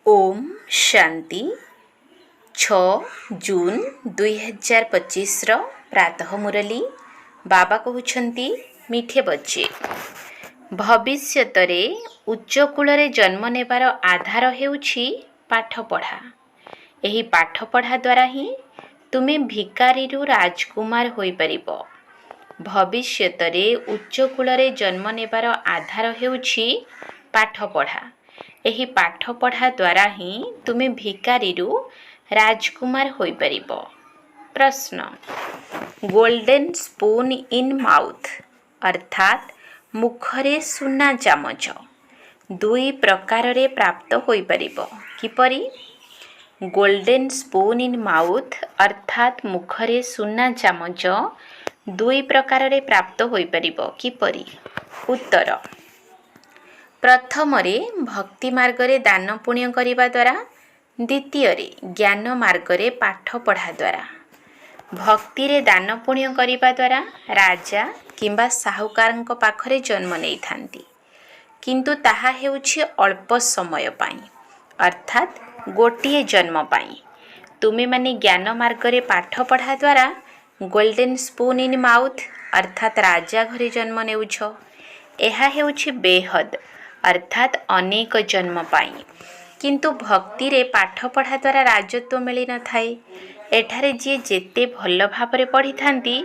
ओम शांति 6 जून 2025 प्रातः मुरली बाबा कहउछंती मिठे बच्चे भविष्यतरे उच्चकूलरे जन्म नेबार आधार हेउछि पाठपढ़ा। एही पाठपढ़ा द्वारा ही तुमे भिकारीरू राजकुमार होई परिबो। भविष्यतरे उच्चकूलरे जन्म नेबार आधार हेउछि पाठपढ़ा। एही पाठपढ़ा द्वारा ही तुमे भिकारीरू राजकुमार होई परिबो। प्रश्न, गोल्डन स्पून इन माउथ अर्थात मुखरे सुना चामच दुई प्रकार रे प्राप्त होई परिबो। किपरि? गोल्डन स्पून इन माउथ अर्थात मुखरे सुना चामच दुई प्रकार रे प्राप्त होई परिबो। किपरि? उत्तर, प्रथमरे भक्ति मार्गरे दान पुण्य करिबा द्वारा, द्वितीयरे ज्ञान मार्गरे पाठ पढ़ा द्वारा। भक्ति रे दान पुण्य करिबा द्वारा राजा किंबा साहुकारंक पाखरे जन्म नेई थांती, किंतु ताहा हेउछि अल्प समय पाई अर्थात गोटिए जन्म पाई। तुमे माने ज्ञान मार्गरे पाठ पढ़ा द्वारा गोल्डन स्पून इन माउथ अर्थात राजा घरे जन्म नेउछ। एहा हेउछि बेहद अर्थात अनेक जन्म पाई, किंतु भक्ति रे पाठ पढ़ा द्वारा राजत्व मिली न थाए। एठारे जे जेते भल भाबरे पढ़ी थांती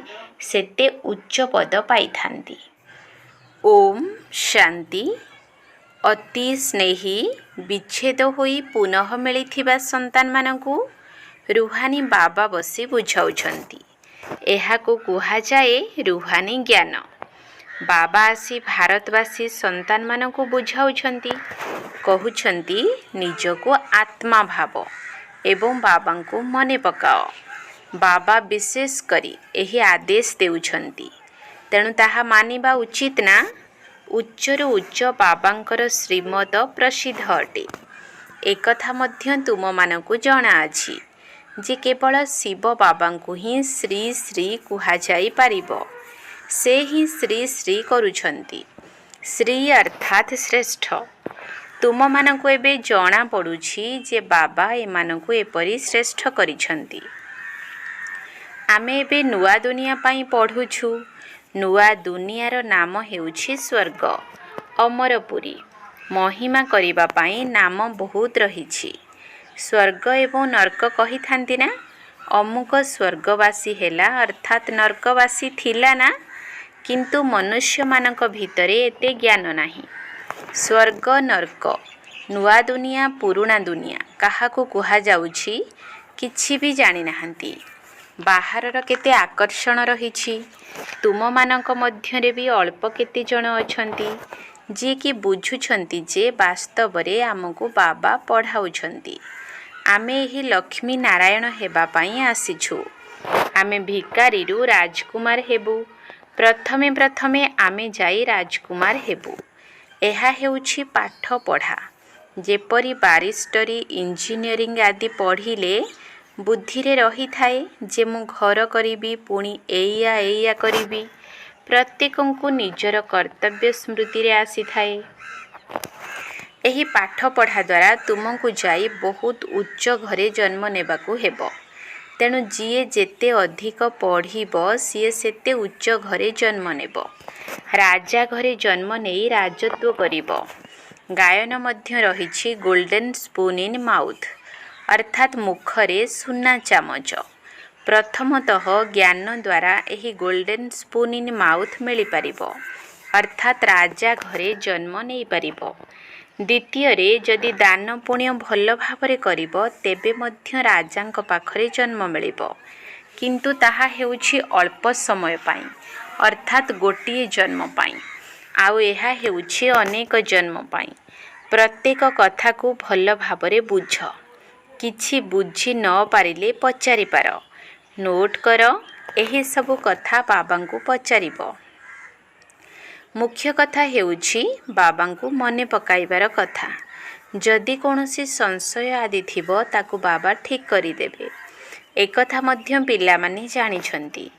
सेते उच्च पद पाई थांती। ओम शांति। अति स्नेही विच्छेद होई पुनः मिलिथिबा संतान मानकु रुहानी बाबा बसी बुझाउछंती। एहाको कुहा जाए रुहानी ज्ञान। बाबा आसी भारतवासी संतान मानकु बुझाउछंती, कहउछंती निजको आत्मा भाव एवं बाबांको मने पकाओ। बाबा विशेष करी एही आदेश देउछंती, तेणु ताहा मानिबा उचित ना। उच्चरु उच्च बाबांकर श्रीमद प्रसिद्ध अटे। एकथा मध्य तुम मानकु जଣା अछि जे केवल शिव बाबांको ही श्री श्री कुहा जाई पारिबो। से ही श्री श्री करुछंती। श्री अर्थात श्रेष्ठ। तुम मानकु एबे जଣା पड़ुछि जे बाबा एमानकु एपरि श्रेष्ठ करिछंती। आमे एबे नुआ दुनिया पाई पढ़ुछु। नुआ दुनियार नाम हेउछि स्वर्ग, अमरपुरी। महिमा करिबा पाई नाम बहुत रहिछि। स्वर्ग एवं नर्क कहि थांती ना। अमुक स्वर्गवासी हेला अर्थात नर्कवासी थिला ना, किंतु मनुष्य मानक भितरे एते ज्ञान नाही। स्वर्ग नर्क, नुआ दुनिया पुरुणा दुनिया काहाकु कुहा जाउछि किछि भी जानि नाहंती। बाहरर केते आकर्षण रहिछि। तुम मानक मध्यरे भी अल्प केते जण अछंती जे कि बुझुछंती जे वास्तवरे आमको बाबा पढ़ाउछंती। आमे एही लक्ष्मी नारायण हेबा पाई आसीछु। आमे भिकारीरू राजकुमार हेबु। प्रथमे प्रथमे आमे जाई राजकुमार हेबु। एहा हेउछि पाठ पढ़ा। जेपरि बारिस्टरी इंजीनियरिंग आदि पढ़िले बुद्धि रे रही थाए जे मु घर करिबी पुणी एया एया करिबी। प्रत्येकंकु निजर कर्तव्य स्मृति रे आसी थाए। एही पाठ पढ़ा द्वारा तुमको जाई बहुत उच्च घरे जन्म नेबाकु हेबो। तेणु जिए जेते अधिक पढ़िबो सिए सेते उच्च घरे जन्म नेबो। राजा घरे जन्म नेई राजत्व करिबो। गायन मध्य रहिछि गोल्डन स्पून इन माउथ अर्थात मुखरे सुना चामच। प्रथमतः ज्ञान द्वारा एही गोल्डन स्पून इन माउथ मिली पारिबो अर्थात राजा घरे जन्म नेई पारिबो। द्वितीय रे जदि दान पुण्य भल भाबरे करिबो तेबे मध्य राजांक पाखरे जन्म मिलिबो, किंतु ताहा हेउछि अल्प समय पाई अर्थात गोटिए जन्म पाई। आउ एहा हेउछि अनेक जन्म पाई। प्रत्येक कथा को भल भाबरे बुझ। किछि बुझी न पारिले पचारि पार। नोट कर एही सब कथा बाबांकु पचारिबो। मुख्य कथा हेउछि बाबांकु मने पकाइबार कथा। जदि कोनोसी संशय आदि थिबो ताकु बाबा ठीक करि देबे। एकथा मध्य पिला माने जानिछंती।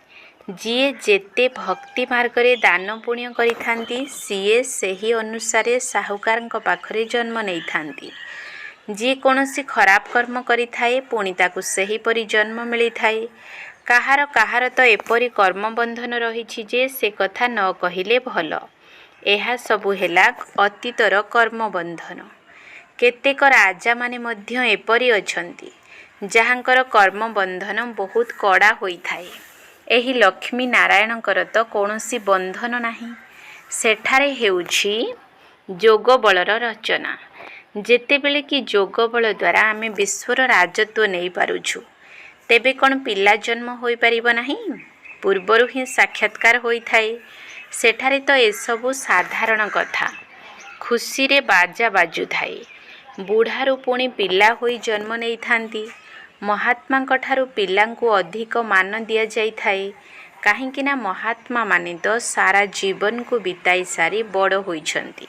जिए जेते भक्ति मार्गरे दान पुण्य करिथांती सिए सेही अनुसारे साहुकारंक पाखरे जन्म नेइथांती। जी कौनसी खराब कर्म करिथाए पुणी ताकू सेहीपरि जन्म मिलिथाए। काहार काहार तो एपरि कर्म बंधन रहिछि जे से कथा न कहिले भल। ଏହା ସବୁ ହେଲା ଅତୀତର କର୍ମ ବନ୍ଧନ। କେତେକ ରାଜା ମାନେ ମଧ୍ୟ ଏପରି ଅଛନ୍ତି ଯାହାଙ୍କର କର୍ମ ବନ୍ଧନ ବହୁତ କଡ଼ା ହୋଇଥାଏ। ଏହି ଲକ୍ଷ୍ମୀ ନାରାୟଣଙ୍କର ତ କୌଣସି ବନ୍ଧନ ନାହିଁ। ସେଠାରେ ହେଉଛି ଯୋଗ ବଳର ରଚନା। ଯେତେବେଳେ କି ଯୋଗ ବଳ ଦ୍ୱାରା ଆମେ ବିଶ୍ୱର ରାଜତ୍ୱ ନେଇପାରୁଛୁ, ତେବେ କ'ଣ ପିଲା ଜନ୍ମ ହୋଇପାରିବ ନାହିଁ? ପୂର୍ବରୁ ହିଁ ସାକ୍ଷାତକାର ହୋଇଥାଏ। ସେଠାରେ ତ ଏସବୁ ସାଧାରଣ କଥା। ଖୁସିରେ ବାଜା ବାଜୁଥାଏ। ବୁଢ଼ାରୁ ପୁଣି ପିଲା ହୋଇ ଜନ୍ମ ନେଇଥାନ୍ତି। ମହାତ୍ମାଙ୍କ ଠାରୁ ପିଲାଙ୍କୁ ଅଧିକ ମାନ ଦିଆଯାଇଥାଏ। କାହିଁକିନା ମହାତ୍ମାମାନେ ତ ସାରା ଜୀବନକୁ ବିତାଇ ସାରି ବଡ଼ ହୋଇଛନ୍ତି।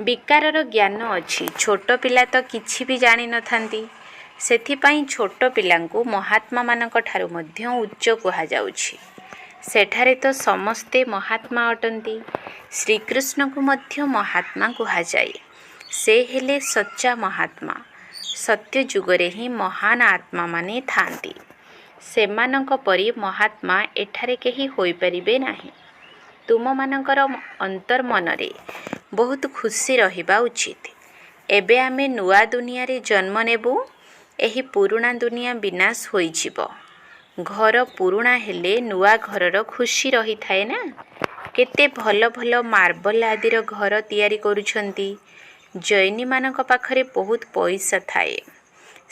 ବିକାରର ଜ୍ଞାନ ଅଛି। ଛୋଟ ପିଲା ତ କିଛି ବି ଜାଣିନଥାନ୍ତି। ସେଥିପାଇଁ ଛୋଟ ପିଲାଙ୍କୁ ମହାତ୍ମାମାନଙ୍କ ଠାରୁ ମଧ୍ୟ ଉଚ୍ଚ କୁହାଯାଉଛି। ସେଠାରେ ତ ସମସ୍ତେ ମହାତ୍ମା ଅଟନ୍ତି। ଶ୍ରୀକୃଷ୍ଣଙ୍କୁ ମଧ୍ୟ ମହାତ୍ମା କୁହାଯାଏ। ସେ ହେଲେ ସଚ୍ଚା ମହାତ୍ମା। ସତ୍ୟ ଯୁଗରେ ହିଁ ମହାନ ଆତ୍ମାମାନେ ଥାଆନ୍ତି। ସେମାନଙ୍କ ପରି ମହାତ୍ମା ଏଠାରେ କେହି ହୋଇପାରିବେ ନାହିଁ। ତୁମମାନଙ୍କର ଅନ୍ତର୍ମନରେ ବହୁତ ଖୁସି ରହିବା ଉଚିତ। ଏବେ ଆମେ ନୂଆ ଦୁନିଆରେ ଜନ୍ମ ନେବୁ। ଏହି ପୁରୁଣା ଦୁନିଆ ବିନାଶ ହୋଇଯିବ। ଘର ପୁରୁଣା ହେଲେ ନୂଆ ଘରର ଖୁସି ରହିଥାଏ ନା। କେତେ ଭଲ ଭଲ ମାର୍ବଲ ଆଦିର ଘର ତିଆରି କରୁଛନ୍ତି। ଜୈନୀମାନଙ୍କ ପାଖରେ ବହୁତ ପଇସା ଥାଏ।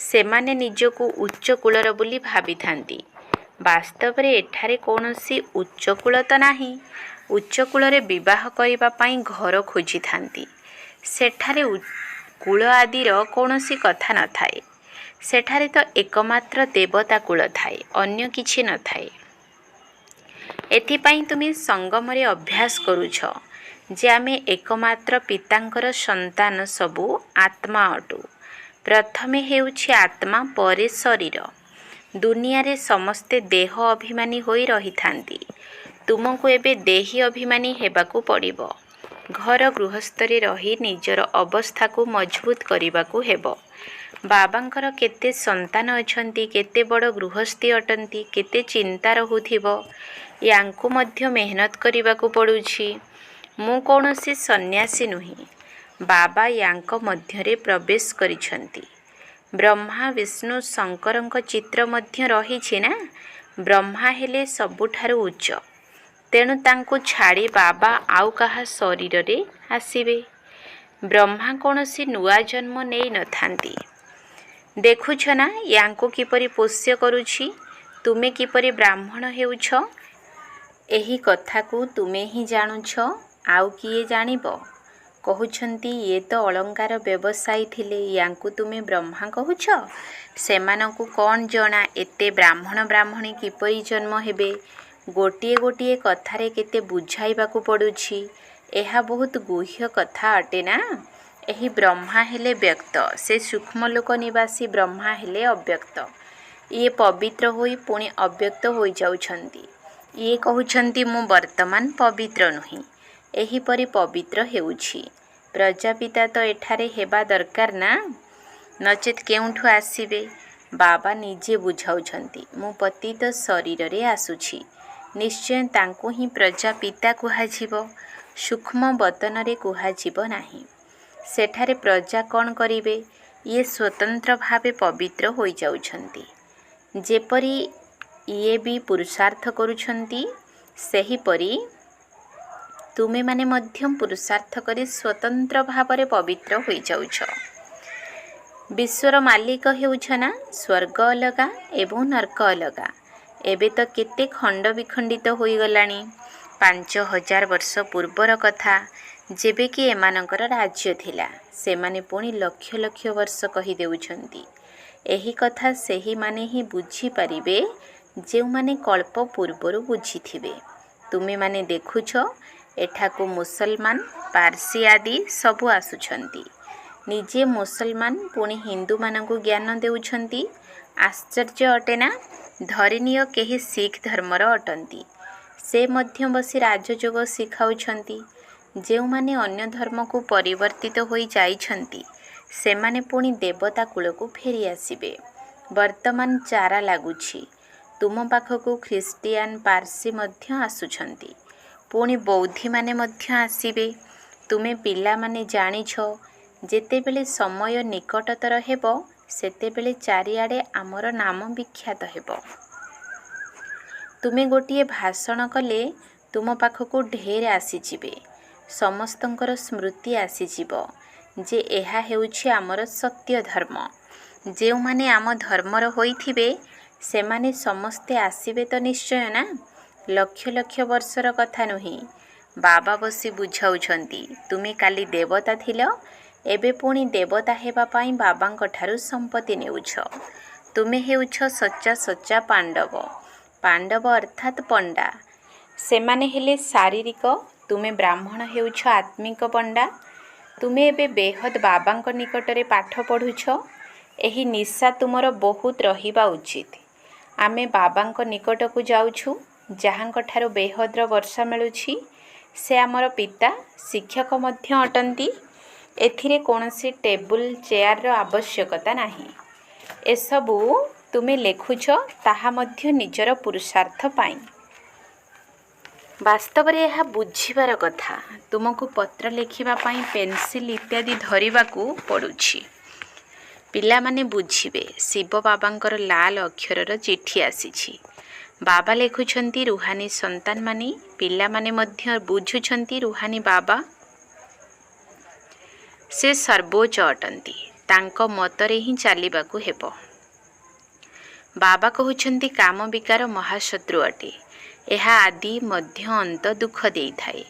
ସେମାନେ ନିଜକୁ ଉଚ୍ଚ କୂଳର ବୋଲି ଭାବିଥାନ୍ତି। ବାସ୍ତବରେ ଏଠାରେ କୌଣସି ଉଚ୍ଚ କୂଳ ତ ନାହିଁ। ଉଚ୍ଚ କୂଳରେ ବିବାହ କରିବା ପାଇଁ ଘର ଖୋଜିଥାନ୍ତି। ସେଠାରେ କୂଳ ଆଦିର କୌଣସି କଥା ନଥାଏ। ସେଠାରେ ତ ଏକମାତ୍ର ଦେବତା କୂଳ ଥାଏ, ଅନ୍ୟ କିଛି ନଥାଏ। ଏଥିପାଇଁ ତୁମେ ସଙ୍ଗମରେ ଅଭ୍ୟାସ କରୁଛ ଯେ ଆମେ ଏକମାତ୍ର ପିତାଙ୍କର ସନ୍ତାନ ସବୁ ଆତ୍ମା ଅଟୁ। ପ୍ରଥମେ ହେଉଛି ଆତ୍ମା, ପରେ ଶରୀର। ଦୁନିଆରେ ସମସ୍ତେ ଦେହ ଅଭିମାନୀ ହୋଇ ରହିଥାନ୍ତି। ତୁମକୁ ଏବେ ଦେହୀ ଅଭିମାନୀ ହେବାକୁ ପଡ଼ିବ। ଘର ଗୃହସ୍ଥରେ ରହି ନିଜର ଅବସ୍ଥାକୁ ମଜବୁତ କରିବାକୁ ହେବ। ବାବାଙ୍କର କେତେ ସନ୍ତାନ ଅଛନ୍ତି, କେତେ ବଡ଼ ଗୃହସ୍ଥୀ ଅଟନ୍ତି, କେତେ ଚିନ୍ତା ରହୁଥିବ। ୟାଙ୍କୁ ମଧ୍ୟ ମେହନତ କରିବାକୁ ପଡ଼ୁଛି। ମୁଁ କୌଣସି ସନ୍ନ୍ୟାସୀ ନୁହେଁ। ବାବା ୟାଙ୍କ ମଧ୍ୟରେ ପ୍ରବେଶ କରିଛନ୍ତି। ବ୍ରହ୍ମା, ବିଷ୍ଣୁ, ଶଙ୍କରଙ୍କ ଚିତ୍ର ମଧ୍ୟ ରହିଛି ନା। ବ୍ରହ୍ମା ହେଲେ ସବୁଠାରୁ ଉଚ୍ଚ। ତେଣୁ ତାଙ୍କୁ ଛାଡ଼ି ବାବା ଆଉ କାହା ଶରୀରରେ ଆସିବେ। ବ୍ରହ୍ମା କୌଣସି ନୂଆ ଜନ୍ମ ନେଇ ନଥାନ୍ତି। ଦେଖୁଛ ନା ୟାଙ୍କୁ କିପରି ପୋଷ୍ୟ କରୁଛି। ତୁମେ କିପରି ବ୍ରାହ୍ମଣ ହେଉଛ, ଏହି କଥାକୁ ତୁମେ ହିଁ ଜାଣୁଛ, ଆଉ କିଏ ଜାଣିବ? କହୁଛନ୍ତି ଇଏ ତ ଅଳଙ୍କାର ବ୍ୟବସାୟୀ ଥିଲେ, ୟାଙ୍କୁ ତୁମେ ବ୍ରହ୍ମା କହୁଛ? ସେମାନଙ୍କୁ କ'ଣ ଜଣା ଏତେ ବ୍ରାହ୍ମଣ ବ୍ରାହ୍ମଣୀ କିପରି ଜନ୍ମ ହେବେ? ଗୋଟିଏ ଗୋଟିଏ କଥାରେ କେତେ ବୁଝାଇବାକୁ ପଡ଼ୁଛି। ଏହା ବହୁତ ଗୁହ୍ୟ କଥା ଅଟେ ନା। ଏହି ବ୍ରହ୍ମା ହେଲେ ବ୍ୟକ୍ତ, ସେ ସୂକ୍ଷ୍ମଲୋକ ନିବାସୀ ବ୍ରହ୍ମା ହେଲେ ଅବ୍ୟକ୍ତ। ଇଏ ପବିତ୍ର ହୋଇ ପୁଣି ଅବ୍ୟକ୍ତ ହୋଇଯାଉଛନ୍ତି। ଇଏ କହୁଛନ୍ତି ମୁଁ ବର୍ତ୍ତମାନ ପବିତ୍ର ନୁହେଁ, ଏହିପରି ପବିତ୍ର ହେଉଛି। ପ୍ରଜାପିତା ତ ଏଠାରେ ହେବା ଦରକାର ନା, ନଚେତ୍ କେଉଁଠୁ ଆସିବେ? ବାବା ନିଜେ ବୁଝାଉଛନ୍ତି ମୁଁ ପତିତ ଶରୀରରେ ଆସୁଛି। ନିଶ୍ଚୟ ତାଙ୍କୁ ହିଁ ପ୍ରଜାପିତା କୁହାଯିବ। ସୂକ୍ଷ୍ମ ବଦନରେ କୁହାଯିବ ନାହିଁ। ସେଠାରେ ପ୍ରଜା କ'ଣ କରିବେ? ଇଏ ସ୍ୱତନ୍ତ୍ର ଭାବେ ପବିତ୍ର ହୋଇଯାଉଛନ୍ତି। ଯେପରି ଇଏ ବି ପୁରୁଷାର୍ଥ କରୁଛନ୍ତି, ସେହିପରି ତୁମେମାନେ ମଧ୍ୟ ପୁରୁଷାର୍ଥ କରି ସ୍ୱତନ୍ତ୍ର ଭାବରେ ପବିତ୍ର ହୋଇଯାଉଛ। ବିଶ୍ୱର ମାଲିକ ହେଉଛ ନା। ସ୍ୱର୍ଗ ଅଲଗା ଏବଂ ନର୍କ ଅଲଗା। ଏବେ ତ କେତେ ଖଣ୍ଡ ବିଖଣ୍ଡିତ ହୋଇଗଲାଣି। 5000 ବର୍ଷ ପୂର୍ବର କଥା, ଯେବେ କି ଏମାନଙ୍କର ରାଜ୍ୟ ଥିଲା। ସେମାନେ ପୁଣି ଲକ୍ଷ ଲକ୍ଷ ବର୍ଷ କହିଦେଉଛନ୍ତି। ଏହି କଥା ସେହିମାନେ ହିଁ ବୁଝିପାରିବେ ଯେଉଁମାନେ କଳ୍ପ ପୂର୍ବରୁ ବୁଝିଥିବେ। ତୁମେମାନେ ଦେଖୁଛ ଏଠାକୁ ମୁସଲମାନ, ପାର୍ସୀ ଆଦି ସବୁ ଆସୁଛନ୍ତି। ନିଜେ ମୁସଲମାନ ପୁଣି ହିନ୍ଦୁମାନଙ୍କୁ ଜ୍ଞାନ ଦେଉଛନ୍ତି। ଆଶ୍ଚର୍ଯ୍ୟ ଅଟେ ନା। ଧରିନିଅ କେହି ଶିଖ ଧର୍ମର ଅଟନ୍ତି। ସେ ମଧ୍ୟ ବସି ରାଜଯୋଗ ଶିଖାଉଛନ୍ତି। ଯେଉଁମାନେ ଅନ୍ୟ ଧର୍ମକୁ ପରିବର୍ତ୍ତିତ ହୋଇ ଯାଇଛନ୍ତି ସେମାନେ ପୁଣି ଦେବତା କୂଳକୁ ଫେରି ଆସିବେ। ବର୍ତ୍ତମାନ ଚାରା ଲାଗୁଛି। ତୁମ ପାଖକୁ ଖ୍ରୀଷ୍ଟିଆନ ପାର୍ସୀ ମଧ୍ୟ ଆସୁଛନ୍ତି। ପୁଣି ବୌଦ୍ଧୀମାନେ ମଧ୍ୟ ଆସିବେ। ତୁମେ ପିଲାମାନେ ଜାଣିଛ, ଯେତେବେଳେ ସମୟ ନିକଟତର ହେବ ସେତେବେଳେ ଚାରିଆଡ଼େ ଆମର ନାମ ବିଖ୍ୟାତ ହେବ। ତୁମେ ଗୋଟିଏ ଭାଷଣ କଲେ ତୁମ ପାଖକୁ ଢେର ଆସିଯିବେ। ସମସ୍ତଙ୍କର ସ୍ମୃତି ଆସିଯିବ ଯେ ଏହା ହେଉଛି ଆମର ସତ୍ୟ ଧର୍ମ। ଯେଉଁମାନେ ଆମ ଧର୍ମର ହୋଇଥିବେ ସେମାନେ ସମସ୍ତେ ଆସିବେ ତ ନିଶ୍ଚୟ ନା। ଲକ୍ଷ ଲକ୍ଷ ବର୍ଷର କଥା ନୁହେଁ। ବାବା ବସି ବୁଝାଉଛନ୍ତି, ତୁମେ କାଲି ଦେବତା ଥିଲ, ଏବେ ପୁଣି ଦେବତା ହେବା ପାଇଁ ବାବାଙ୍କ ଠାରୁ ସମ୍ପତ୍ତି ନେଉଛ। ତୁମେ ହେଉଛ ସଚ୍ଚା ସଚ୍ଚା ପାଣ୍ଡବ। ପାଣ୍ଡବ ଅର୍ଥାତ୍ ପଣ୍ଡା। ସେମାନେ ହେଲେ ଶାରୀରିକ, ତୁମେ ବ୍ରାହ୍ମଣ ହେଉଛ ଆତ୍ମିକ ପଣ୍ଡା। ତୁମେ ଏବେ ବେହଦ ବାବାଙ୍କ ନିକଟରେ ପାଠ ପଢ଼ୁଛ। ଏହି ନିଶା ତୁମର ବହୁତ ରହିବା ଉଚିତ। ଆମେ ବାବାଙ୍କ ନିକଟକୁ ଯାଉଛୁ, ଯାହାଙ୍କ ଠାରୁ ବେହଦର ବର୍ଷା ମିଳୁଛି। ସେ ଆମର ପିତା, ଶିକ୍ଷକ ମଧ୍ୟ ଅଟନ୍ତି। ଏଥିରେ କୌଣସି ଟେବୁଲ ଚେୟାରର ଆବଶ୍ୟକତା ନାହିଁ। ଏସବୁ ତୁମେ ଲେଖୁଛ, ତାହା ମଧ୍ୟ ନିଜର ପୁରୁଷାର୍ଥ ପାଇଁ। ବାସ୍ତବରେ ଏହା ବୁଝିବାର କଥା। ତୁମକୁ ପତ୍ର ଲେଖିବା ପାଇଁ ପେନସିଲ ଇତ୍ୟାଦି ଧରିବାକୁ ପଡ଼ୁଛି। ପିଲାମାନେ ବୁଝିବେ। ଶିବ ବାବାଙ୍କର ଲାଲ ଅକ୍ଷରର ଚିଠି ଆସିଛି। ବାବା ଲେଖୁଛନ୍ତି, ରୁହାନୀ ସନ୍ତାନମାନେ। ପିଲାମାନେ ମଧ୍ୟ ବୁଝୁଛନ୍ତି, ରୁହାନୀ ବାବା ସେ ସର୍ବୋଚ୍ଚ ଅଟନ୍ତି। ତାଙ୍କ ମତରେ ହିଁ ଚାଲିବାକୁ ହେବ। ବାବା କହୁଛନ୍ତି, କାମ ବିକାର ମହାଶତ୍ରୁ ଅଟେ। ଏହା ଆଦି ମଧ୍ୟ ଅନ୍ତ ଦୁଃଖ ଦେଇଥାଏ।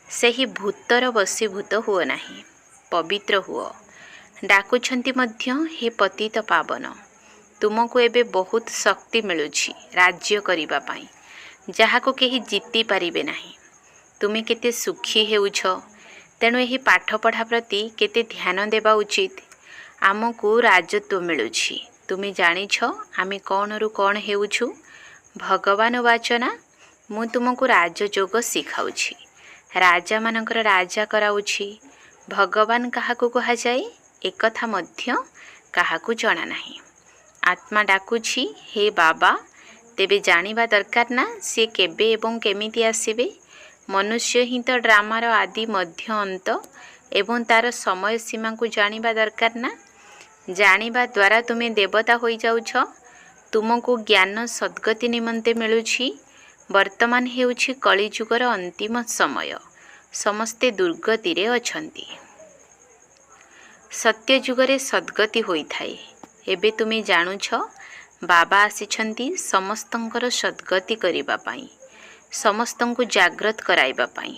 ସେହି ଭୂତର ବଶୀଭୂତ ହୁଅ ନାହିଁ, ପବିତ୍ର ହୁଅ। ଡାକୁଛନ୍ତି ମଧ୍ୟ, ହେ ପତିତ ପାବନ। ତୁମକୁ ଏବେ ବହୁତ ଶକ୍ତି ମିଳୁଛି ରାଜ୍ୟ କରିବା ପାଇଁ, ଯାହାକୁ କେହି ଜିତି ପାରିବେ ନାହିଁ। ତୁମେ କେତେ ସୁଖୀ ହେଉଛ। ତେଣୁ ଏହି ପାଠପଢ଼ା ପ୍ରତି କେତେ ଧ୍ୟାନ ଦେବା ଉଚିତ। ଆମକୁ ରାଜତ୍ୱ ମିଳୁଛି। ତୁମେ ଜାଣିଛ ଆମେ କ'ଣରୁ କ'ଣ ହେଉଛୁ? ଭଗବାନ ବାଚନା, ମୁଁ ତୁମକୁ ରାଜଯୋଗ ଶିଖାଉଛି। ରାଜାମାନଙ୍କର ରାଜା କରାଉଛି। ଭଗବାନ କାହାକୁ କୁହାଯାଏ, ଏକଥା ମଧ୍ୟ କାହାକୁ ଜଣା ନାହିଁ। ଆତ୍ମା ଡାକୁଛି, ହେ ବାବା। ତେବେ ଜାଣିବା ଦରକାର ନା ସିଏ କେବେ ଏବଂ କେମିତି ଆସିବେ। ମନୁଷ୍ୟ ହିଁ ତ ଡ୍ରାମାର ଆଦି ମଧ୍ୟ ଅନ୍ତ ଏବଂ ତାର ସମୟ ସୀମାକୁ ଜାଣିବା ଦରକାର ନା। ଜାଣିବା ଦ୍ୱାରା ତୁମେ ଦେବତା ହୋଇଯାଉଛ। ତୁମକୁ ଜ୍ଞାନ ସଦ୍ଗତି ନିମନ୍ତେ ମିଳୁଛି। ବର୍ତ୍ତମାନ ହେଉଛି କଳିଯୁଗର ଅନ୍ତିମ ସମୟ। ସମସ୍ତେ ଦୁର୍ଗତିରେ ଅଛନ୍ତି। ସତ୍ୟ ଯୁଗରେ ସଦ୍ଗତି ହୋଇଥାଏ। ଏବେ ତୁମେ ଜାଣୁଛ, ବାବା ଆସିଛନ୍ତି ସମସ୍ତଙ୍କର ସଦ୍ଗତି କରିବା ପାଇଁ, ସମସ୍ତଙ୍କୁ ଜାଗ୍ରତ କରାଇବା ପାଇଁ।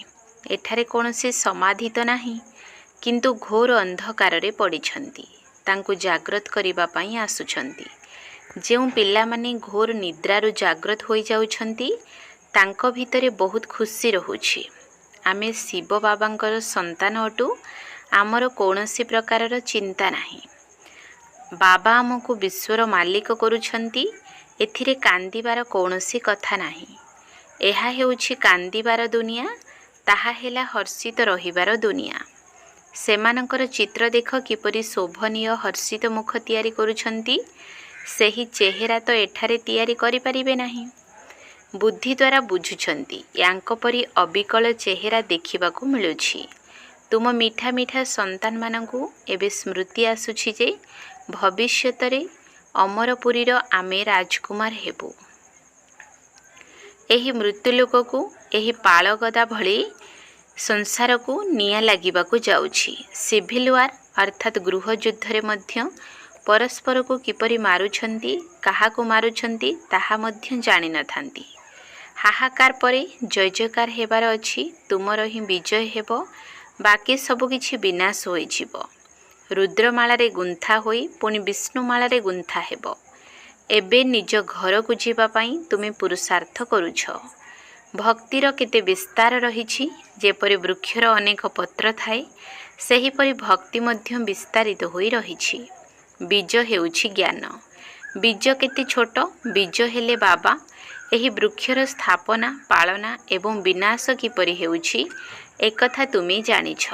ଏଠାରେ କୌଣସି ସମାଧି ତ ନାହିଁ, କିନ୍ତୁ ଘୋର ଅନ୍ଧକାରରେ ପଡ଼ିଛନ୍ତି। ତାଙ୍କୁ ଜାଗ୍ରତ କରିବା ପାଇଁ ଆସୁଛନ୍ତି। ଯେଉଁ ପିଲାମାନେ ଘୋର ନିଦ୍ରାରୁ ଜାଗ୍ରତ ହୋଇଯାଉଛନ୍ତି, ତାଙ୍କ ଭିତରେ ବହୁତ ଖୁସି ରହୁଛି। ଆମେ ଶିବ ବାବାଙ୍କର ସନ୍ତାନ ଅଟୁ। ଆମର କୌଣସି ପ୍ରକାରର ଚିନ୍ତା ନାହିଁ। ବାବା ଆମକୁ ବିଶ୍ୱର ମାଲିକ କରୁଛନ୍ତି। ଏଥିରେ କାନ୍ଦିବାର କୌଣସି କଥା ନାହିଁ। ଏହା ହେଉଛି କାନ୍ଦିବାର ଦୁନିଆ, ତାହା ହେଲା ହର୍ଷିତ ରହିବାର ଦୁନିଆ। ସେମାନଙ୍କର ଚିତ୍ର ଦେଖ, କିପରି ଶୋଭନୀୟ ହର୍ଷିତ ମୁଖ ତିଆରି କରୁଛନ୍ତି। ସେହି ଚେହେରା ତ ଏଠାରେ ତିଆରି କରିପାରିବେ ନାହିଁ। ବୁଦ୍ଧି ଦ୍ୱାରା ବୁଝୁଛନ୍ତି, ୟାଙ୍କ ପରି ଅବିକଳ ଚେହେରା ଦେଖିବାକୁ ମିଳୁଛି। ତୁମ ମିଠା ମିଠା ସନ୍ତାନମାନଙ୍କୁ ଏବେ ସ୍ମୃତି ଆସୁଛି ଯେ ଭବିଷ୍ୟତରେ ଅମରପୁରୀର ଆମେ ରାଜକୁମାର ହେବୁ। ଏହି ମୃତ୍ୟୁଲୋକକୁ, ଏହି ପାଳଗଦା ଭଳି ସଂସାରକୁ ନିଆଁ ଲାଗିବାକୁ ଯାଉଛି। ସିଭିଲ ୱାର୍ ଅର୍ଥାତ୍ ଗୃହ ଯୁଦ୍ଧରେ ମଧ୍ୟ ପରସ୍ପରକୁ କିପରି ମାରୁଛନ୍ତି, କାହାକୁ ମାରୁଛନ୍ତି ତାହା ମଧ୍ୟ ଜାଣିନଥାନ୍ତି। ହାହାକାର ପରେ ଜୟ ଜୟକାର ହେବାର ଅଛି। ତୁମର ହିଁ ବିଜୟ ହେବ। ବାକି ସବୁକିଛି ବିନାଶ ହୋଇଯିବ। ରୁଦ୍ରମାଳାରେ ଗୁନ୍ଥା ହୋଇ ପୁଣି ବିଷ୍ଣୁମାଳାରେ ଗୁନ୍ଥା ହେବ। ଏବେ ନିଜ ଘରକୁ ଯିବା ପାଇଁ ତୁମେ ପୁରୁଷାର୍ଥ କରୁଛ। ଭକ୍ତିର କେତେ ବିସ୍ତାର ରହିଛି। ଯେପରି ବୃକ୍ଷର ଅନେକ ପତ୍ର ଥାଏ, ସେହିପରି ଭକ୍ତି ମଧ୍ୟ ବିସ୍ତାରିତ ହୋଇ ରହିଛି। ବୀଜ ହେଉଛି ଜ୍ଞାନ। ବୀଜ କେତେ ଛୋଟ, ବୀଜ ହେଲେ ବାବା। ଏହି ବୃକ୍ଷର ସ୍ଥାପନା, ପାଳନା ଏବଂ ବିନାଶ କିପରି ହେଉଛି, ଏକଥା ତୁମେ ଜାଣିଛ।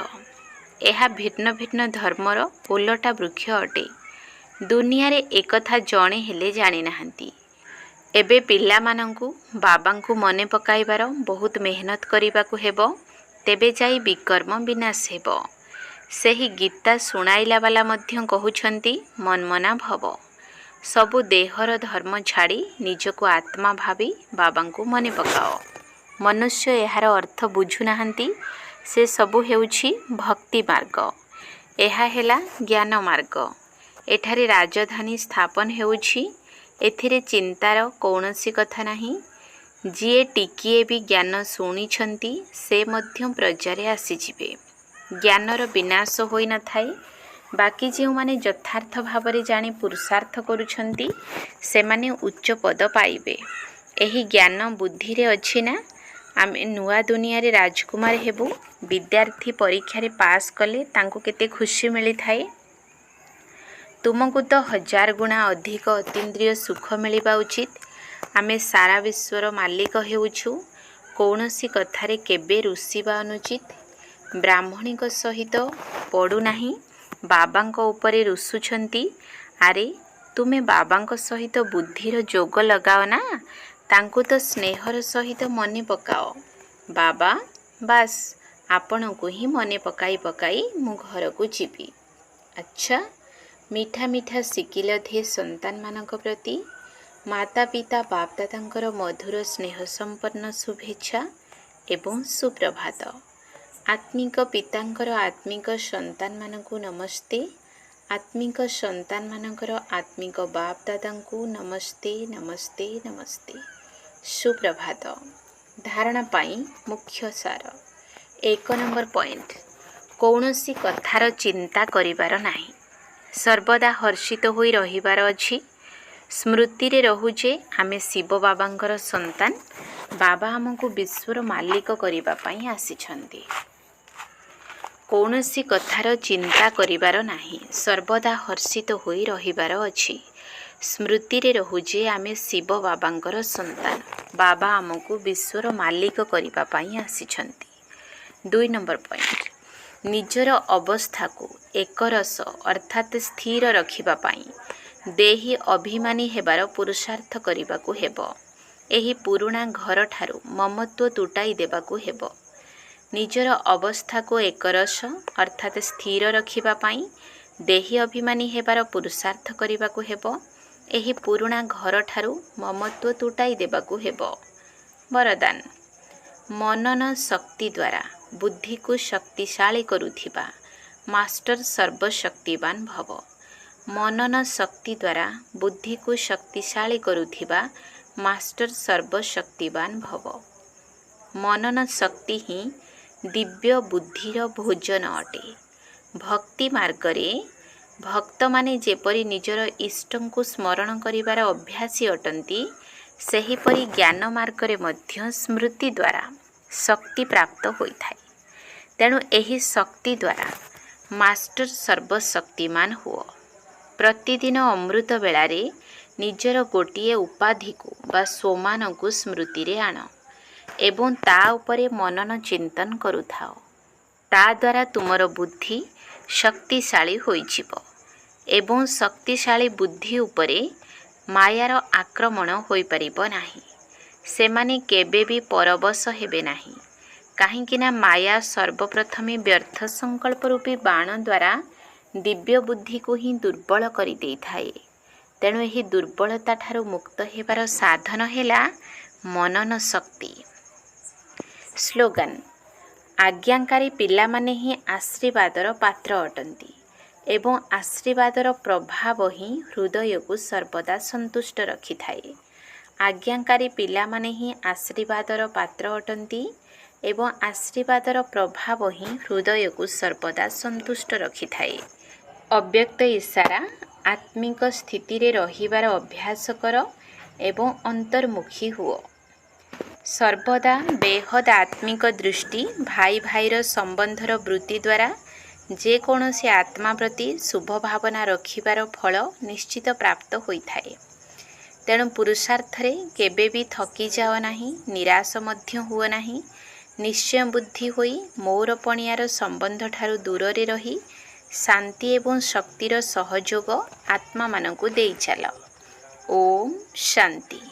ଏହା ଭିନ୍ନ ଭିନ୍ନ ଧର୍ମର ଓଲଟା ବୃକ୍ଷ ଅଟେ। ଦୁନିଆରେ ଏକଥା ଜଣେ ହେଲେ ଜାଣିନାହାନ୍ତି। ଏବେ ପିଲାମାନଙ୍କୁ ବାବାଙ୍କୁ ମନେ ପକାଇବାର ବହୁତ ମେହନତ କରିବାକୁ ହେବ, ତେବେ ଯାଇ ବିକର୍ମ ବିନାଶ ହେବ। ସେହି ଗୀତା ଶୁଣାଇଲା ବାଲା ମଧ୍ୟ କହୁଛନ୍ତି ମନ୍ମନା ଭବ। ସବୁ ଦେହର ଧର୍ମ ଛାଡ଼ି ନିଜକୁ ଆତ୍ମା ଭାବି ବାବାଙ୍କୁ ମନେ ପକାଅ। ମନୁଷ୍ୟ ଏହାର ଅର୍ଥ ବୁଝୁନାହାନ୍ତି। ସେ ସବୁ ହେଉଛି ଭକ୍ତି ମାର୍ଗ। ଏହା ହେଲା ଜ୍ଞାନ ମାର୍ଗ। ଏଠାରେ ରାଜଧାନୀ ସ୍ଥାପନ ହେଉଛି। ଏଥିରେ ଚିନ୍ତାର କୌଣସି କଥା ନାହିଁ। ଯିଏ ଟିକିଏ ବି ଜ୍ଞାନ ଶୁଣିଛନ୍ତି ସେ ମଧ୍ୟ ପ୍ରଜାରେ ଆସିଯିବେ। ଜ୍ଞାନର ବିନାଶ ହୋଇନଥାଏ। ବାକି ଯେଉଁମାନେ ଯଥାର୍ଥ ଭାବରେ ଜାଣି ପୁରୁଷାର୍ଥ କରୁଛନ୍ତି ସେମାନେ ଉଚ୍ଚ ପଦ ପାଇବେ। ଏହି ଜ୍ଞାନ ବୁଦ୍ଧିରେ ଅଛି ନା? ଆମେ ନୂଆ ଦୁନିଆରେ ରାଜକୁମାର ହେବୁ। ବିଦ୍ୟାର୍ଥୀ ପରୀକ୍ଷାରେ ପାସ୍ କଲେ ତାଙ୍କୁ କେତେ ଖୁସି ମିଳିଥାଏ। ତୁମକୁ ତ 1000 ଗୁଣା ଅଧିକ ଅତୀନ୍ଦ୍ରିୟ ସୁଖ ମିଳିବା ଉଚିତ। ଆମେ ସାରା ବିଶ୍ୱର ମାଲିକ ହେଉଛୁ। କୌଣସି କଥାରେ କେବେ ରୁଷିବା ଅନୁଚିତ। ବ୍ରାହ୍ମଣୀଙ୍କ ସହିତ ପଡ଼ୁନାହିଁ, ବାବାଙ୍କ ଉପରେ ରୁଷୁଛନ୍ତି। ଆରେ ତୁମେ ବାବାଙ୍କ ସହିତ ବୁଦ୍ଧିର ଯୋଗ ଲଗାଅ ନା। ତାଙ୍କୁ ତ ସ୍ନେହର ସହିତ ମନେ ପକାଅ। ବାବା, ବାସ୍ ଆପଣଙ୍କୁ ହିଁ ମନେ ପକାଇ ପକାଇ ମୁଁ ଘରକୁ ଯିବି। ଆଚ୍ଛା, ମିଠା ମିଠା ଶିକିଲ ଧେ ସନ୍ତାନମାନଙ୍କ ପ୍ରତି ମାତା ପିତା ବାପଦାଦାଙ୍କର ମଧୁର ସ୍ନେହ ସମ୍ପନ୍ନ ଶୁଭେଚ୍ଛା ଏବଂ ସୁପ୍ରଭାତ। ଆତ୍ମିକ ପିତାଙ୍କର ଆତ୍ମିକ ସନ୍ତାନମାନଙ୍କୁ ନମସ୍ତେ। ଆତ୍ମିକ ସନ୍ତାନମାନଙ୍କର ଆତ୍ମିକ ବାପଦାଦାଙ୍କୁ ନମସ୍ତେ ନମସ୍ତେ ନମସ୍ତେ। ସୁପ୍ରଭାତ। ଧାରଣା ପାଇଁ ମୁଖ୍ୟ ସାର। 1 ନମ୍ବର ପଏଣ୍ଟ, କୌଣସି କଥାର ଚିନ୍ତା କରିବାର ନାହିଁ। ସର୍ବଦା ହର୍ଷିତ ହୋଇ ରହିବାର ଅଛି। ସ୍ମୃତିରେ ରହୁ ଯେ ଆମେ ଶିବ ବାବାଙ୍କର ସନ୍ତାନ। ବାବା ଆମକୁ ବିଶ୍ୱର ମାଲିକ କରିବା ପାଇଁ ଆସିଛନ୍ତି। କୌଣସି କଥାର ଚିନ୍ତା କରିବାର ନାହିଁ। ସର୍ବଦା ହର୍ଷିତ ହୋଇ ରହିବାର ଅଛି। ସ୍ମୃତିରେ ରହୁ ଯେ ଆମେ ଶିବ ବାବାଙ୍କର ସନ୍ତାନ। ବାବା ଆମକୁ ବିଶ୍ୱର ମାଲିକ କରିବା ପାଇଁ ଆସିଛନ୍ତି। 2 ନମ୍ବର ପଏଣ୍ଟ, ନିଜର ଅବସ୍ଥାକୁ ଏକରସ ଅର୍ଥାତ୍ ସ୍ଥିର ରଖିବା ପାଇଁ ଦେହୀ ଅଭିମାନୀ ହେବାର ପୁରୁଷାର୍ଥ କରିବାକୁ ହେବ। ଏହି ପୁରୁଣା ଘରଠାରୁ ମମତ୍ୱ ତୁଟାଇ ଦେବାକୁ ହେବ। ନିଜର ଅବସ୍ଥାକୁ ଏକରସ ଅର୍ଥାତ୍ ସ୍ଥିର ରଖିବା ପାଇଁ ଦେହୀ ଅଭିମାନୀ ହେବାର ପୁରୁଷାର୍ଥ କରିବାକୁ ହେବ। ଏହି ପୁରୁଣା ଘରଠାରୁ ମମତ୍ୱ ତୁଟାଇ ଦେବାକୁ ହେବ। ବରଦାନ, ମନନ ଶକ୍ତି ଦ୍ୱାରା ବୁଦ୍ଧିକୁ ଶକ୍ତିଶାଳୀ କରୁଥିବା ମାଷ୍ଟର ସର୍ବଶକ୍ତିବାନ ଭବ। ମନନ ଶକ୍ତି ଦ୍ୱାରା ବୁଦ୍ଧିକୁ ଶକ୍ତିଶାଳୀ କରୁଥିବା ମାଷ୍ଟର ସର୍ବଶକ୍ତିବାନ ଭବ। ମନନ ଶକ୍ତି ହିଁ ଦିବ୍ୟ ବୁଦ୍ଧିର ଭୋଜନ ଅଟେ। ଭକ୍ତି ମାର୍ଗରେ ଭକ୍ତମାନେ ଯେପରି ନିଜର ଇଷ୍ଟଙ୍କୁ ସ୍ମରଣ କରିବାର ଅଭ୍ୟାସୀ ଅଟନ୍ତି, ସେହିପରି ଜ୍ଞାନ ମାର୍ଗରେ ମଧ୍ୟ ସ୍ମୃତି ଦ୍ୱାରା ଶକ୍ତି ପ୍ରାପ୍ତ ହୋଇଥାଏ। ତେଣୁ ଏହି ଶକ୍ତି ଦ୍ୱାରା ମାଷ୍ଟର ସର୍ବଶକ୍ତିମାନ ହୁଅ। ପ୍ରତିଦିନ ଅମୃତ ବେଳାରେ ନିଜର ଗୋଟିଏ ଉପାଧିକୁ ବା ସ୍ୱମାନକୁ ସ୍ମୃତିରେ ଆଣ ଏବଂ ତା ଉପରେ ମନନ ଚିନ୍ତନ କରୁଥାଅ। ତା ଦ୍ୱାରା ତୁମର ବୁଦ୍ଧି ଶକ୍ତିଶାଳୀ ହୋଇଯିବ ଏବଂ ଶକ୍ତିଶାଳୀ ବୁଦ୍ଧି ଉପରେ ମାୟାର ଆକ୍ରମଣ ହୋଇପାରିବ ନାହିଁ। ସେମାନେ କେବେ ବି ପରବଶ ହେବେ ନାହିଁ। କାହିଁକିନା ମାୟା ସର୍ବପ୍ରଥମେ ବ୍ୟର୍ଥ ସଂକଳ୍ପ ରୂପୀ ବାଣ ଦ୍ୱାରା ଦିବ୍ୟ ବୁଦ୍ଧିକୁ ହିଁ ଦୁର୍ବଳ କରିଦେଇଥାଏ। ତେଣୁ ଏହି ଦୁର୍ବଳତା ଠାରୁ ମୁକ୍ତ ହେବାର ସାଧନ ହେଲା ମନନ ଶକ୍ତି। ସ୍ଲୋଗାନ, ଆଜ୍ଞାକାରୀ ପିଲାମାନେ ହିଁ ଆଶୀର୍ବାଦର ପାତ୍ର ଅଟନ୍ତି ଏବଂ ଆଶୀର୍ବାଦର ପ୍ରଭାବ ହିଁ ହୃଦୟକୁ ସର୍ବଦା ସନ୍ତୁଷ୍ଟ ରଖିଥାଏ। ଆଜ୍ଞାକାରୀ ପିଲାମାନେ ହିଁ ଆଶୀର୍ବାଦର ପାତ୍ର ଅଟନ୍ତି ଏବଂ ଆଶୀର୍ବାଦର ପ୍ରଭାବ ହିଁ ହୃଦୟକୁ ସର୍ବଦା ସନ୍ତୁଷ୍ଟ ରଖିଥାଏ। ଅବ୍ୟକ୍ତ ଇଶାରା, ଆତ୍ମିକ ସ୍ଥିତିରେ ରହିବାର ଅଭ୍ୟାସ କର ଏବଂ ଅନ୍ତର୍ମୁଖୀ ହୁଅ। ସର୍ବଦା ବେହଦ ଆତ୍ମିକ ଦୃଷ୍ଟି, ଭାଇ ଭାଇର ସମ୍ବନ୍ଧର ବୃତ୍ତି ଦ୍ୱାରା ଯେକୌଣସି ଆତ୍ମା ପ୍ରତି ଶୁଭ ଭାବନା ରଖିବାର ଫଳ ନିଶ୍ଚିତ ପ୍ରାପ୍ତ ହୋଇଥାଏ। ତେଣୁ ପୁରୁଷାର୍ଥରେ କେବେ ବି ଥକିଯାଅ ନାହିଁ, ନିରାଶ ମଧ୍ୟ ହୁଅ ନାହିଁ। ନିଶ୍ଚୟ ବୁଦ୍ଧି ହୋଇ ମୋର ପଣିଆର ସମ୍ବନ୍ଧଠାରୁ ଦୂରରେ ରହି ଶାନ୍ତି ଏବଂ ଶକ୍ତିର ସହଯୋଗ ଆତ୍ମାମାନଙ୍କୁ ଦେଇ ଚାଲ। ଓମ୍ ଶାନ୍ତି।